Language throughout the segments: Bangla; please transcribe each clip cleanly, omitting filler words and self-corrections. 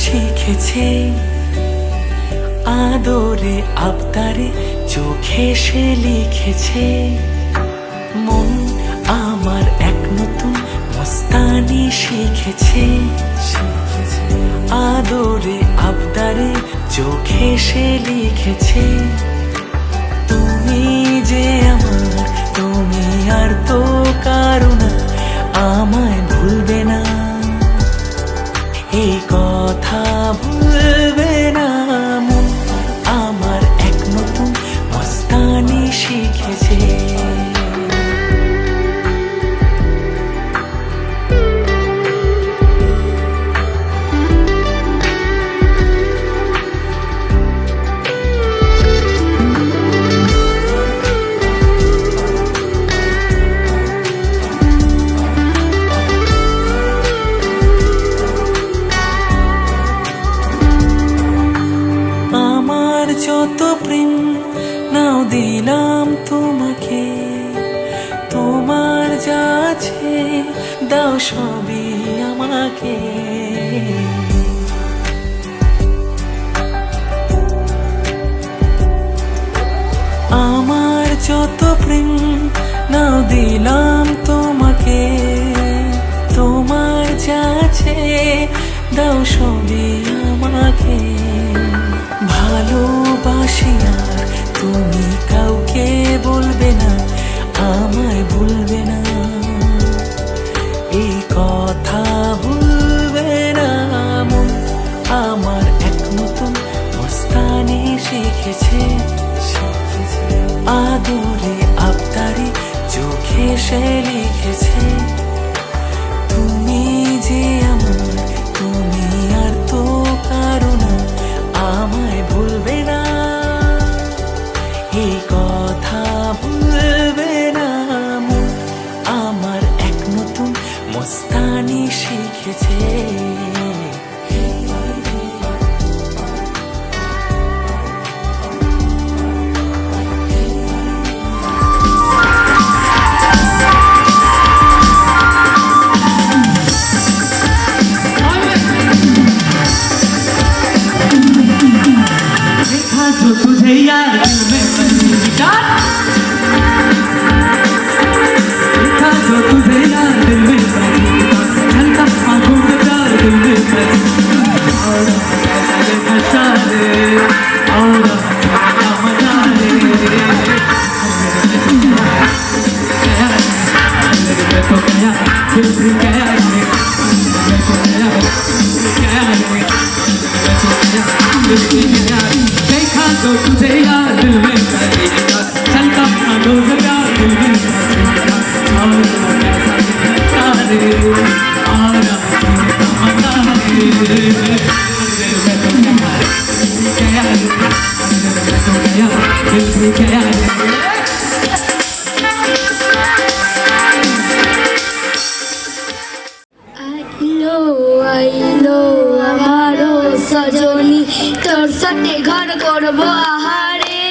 শিখেছে আদরে আবদারে চোখে সে লিখেছে। মন আমার এক নতুন মস্তানি শিখেছে, আদরে আবদারে চোখে সে লিখেছে। তুমি যে আমার, তুমি আর তো কারো না, আমায় ভুলবে না, এই কথা ভুলবে না। মন আমার এক নতুন মস্তানি শিখেছে। যত প্রেম নাও দিলাম তোমাকে, তোমার যা আছে দাও সবই আমাকে। আমার যত প্রেম নাও দিলাম তোমাকে, তোমার যা আছে দাও সবই আমাকে। ভালোবাসি আর তুমি কাউকে বলবে না, আমায় ভুলবে না, এই কথা ভুলবে না। মন আমার এক নতুন মস্তানি শিখেছে, আদরে আবদারে চোখে সে লিখেছে। তুমি যে আমার, তুমি আর তো কারো না, আমায় ভুলবে না, এই কথা ভুলবে না। মন আমার এক নতুন মস্তানি শিখেছে। तुझे यार दिल में बंदी गिटार, देखा जो तुझे यार दिल में बंदी गिटार, चलता आंखों के प्यार दिल में बंदी और नशा ले और क्या मजा ले। मैं तो गया दिल से गया मैं तो गया दिल से गया। देखा तो तुझे यार दिल में बंदी गिटार, चलता आंखों से प्यार दिल में बंदी गिटार और कैसा लगता रे और मजा रे। मैं तो गया मैं तो गया दिल से गया। আইলো আমারও সজনী, তোর সাথে ঘর করবো আহারে।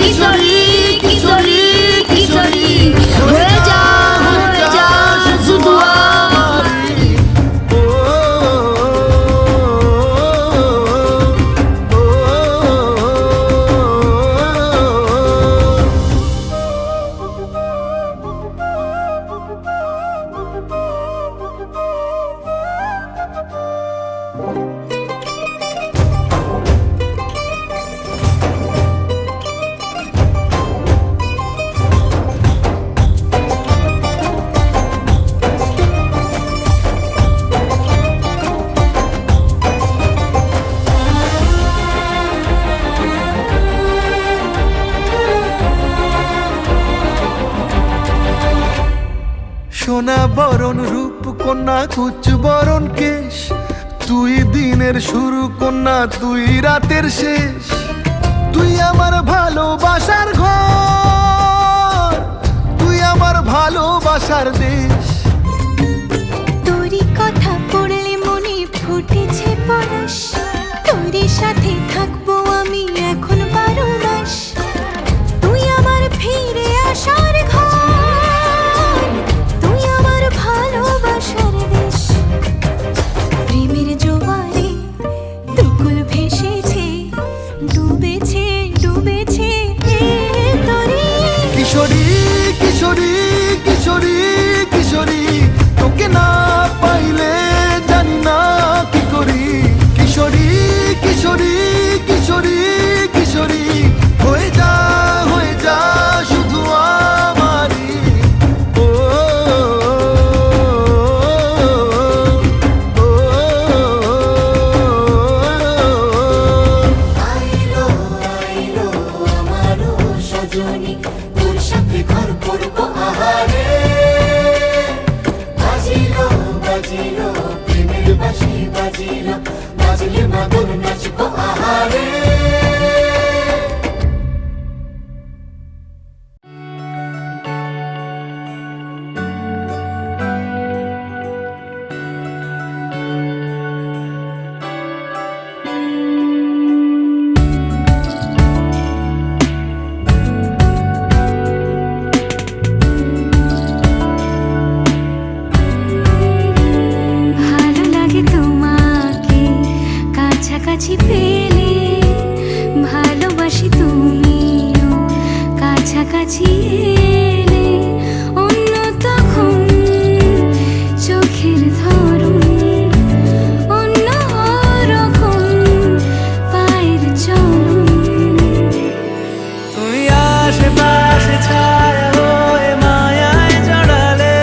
কিশোরী কিশোরী কিশোরী হয়ে যা শুধু আমারই। সোনা বরণ রূপ কন্যা কুচ বরণ কেশ, তুই দিনের শুরু কন্যা তুই রাতের শেষ। তুই আমার ভালোবাসার ঘর, তুই আমার ভালোবাসার দেশ। তোরই কথা পড়লে মনে ফুটেছে পরশ, তোরই সাথে থাকবো আমি এখন 12 মাস। তুই আমার ফিরে আসার ঘর, তুই আমার ভালোবাসার দেশ। প্রেমের জোয়ারে দুকুল ভেসেছে, ডুবেছে ডুবেছে তোরে। কিশোরী কিশোরী কিশোরী কিশোরী, তোকে না পাইলে জানি না কি করি। কিশোরী কিশোরী কিশোরী কিশোরী হয়ে যা শুধু আমারই। ও আইলো আইলো আমারও সজনী, তোর সাথে ঘর করবো আহারে। বাজিলো বাজিলো প্রেমের বাঁশি বাজিলো, বাজলে মাদল নাচবো আহারে। ভালো লাগে তোমাকে কাছাকাছি পেলে, ভালোবাসি তুমিও কাছাকাছি এলে। অন্য তখন চোখের ধরন, অন্য রকম পায়ের চলন। তুমি আশেপাশে ছায়া হয়ে মায়ায় জড়ালে,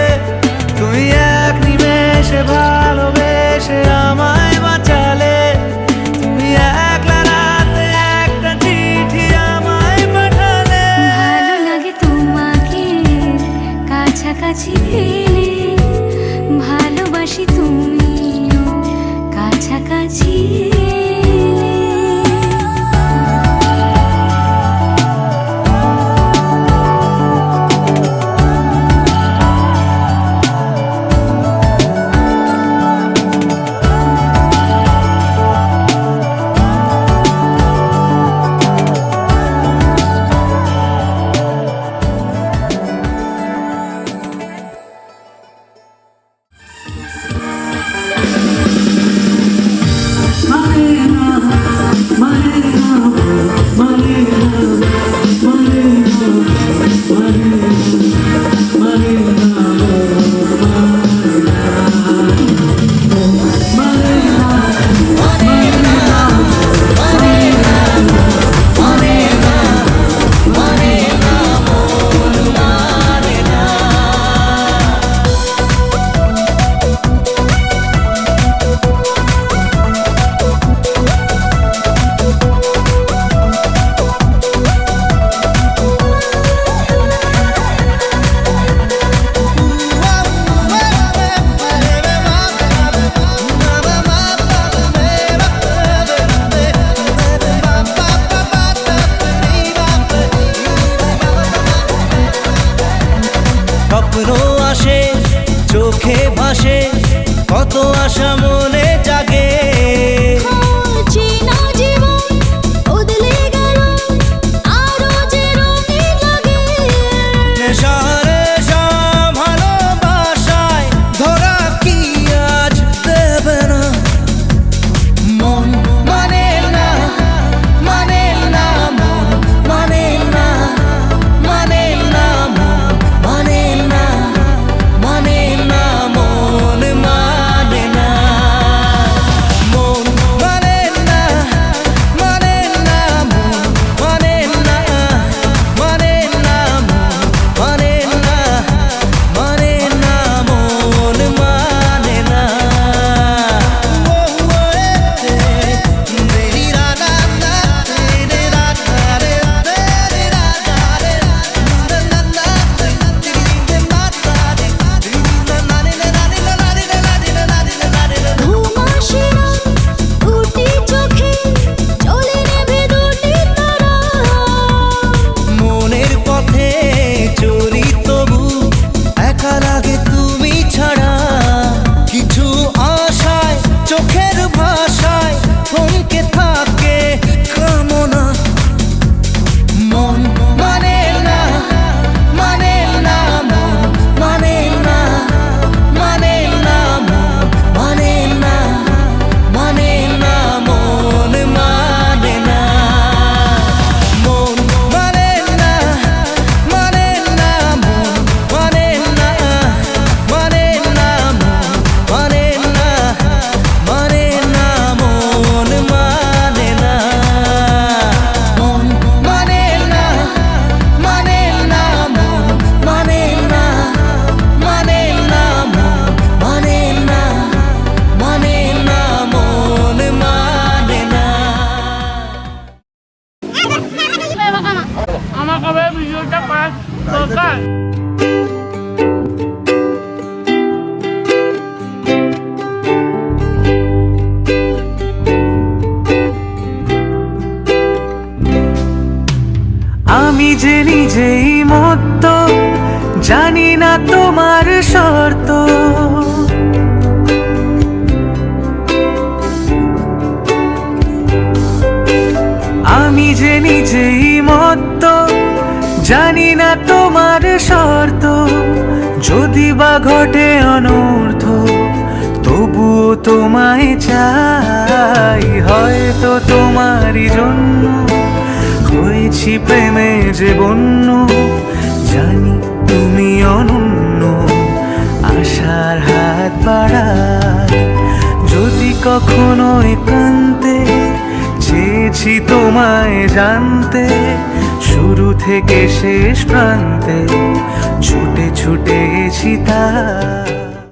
তুমি এক নিমেষে ভালোবেসে আমায় বাঁচালে। তুমি একলা রাতে একটা চিঠি আমায় পাঠালে। ভালো লাগে তোমাকে কাছাকাছি পেলে, ভালোবাসি তুমিও কাছাকাছি এলে। স্বপ্ন আসে চোখে ভাসে, কত আশা মনে জাগে। চেনা জীবন বদলে গেল, আরো যে ต้องมาโฟกัส আমি যে নিজেই মত্ত, জানি না তোমার শর্ত। আমি যে নিজেই মত্ত, জানি না তোমার শর্ত। যদি বা ঘটে অনর্থ, তবুও তোমায় চাই। হয়তো তোমারই জন্য হয়েছি প্রেমে যে বন্য, জানি তুমি অনন্য, আশার হাত বাড়ায়। যদি কখনো একান্তে চেয়েছি তোমায় জানতে, শুরু থেকে শেষ প্রান্তে ছুটে ছুটে গেছি তাই।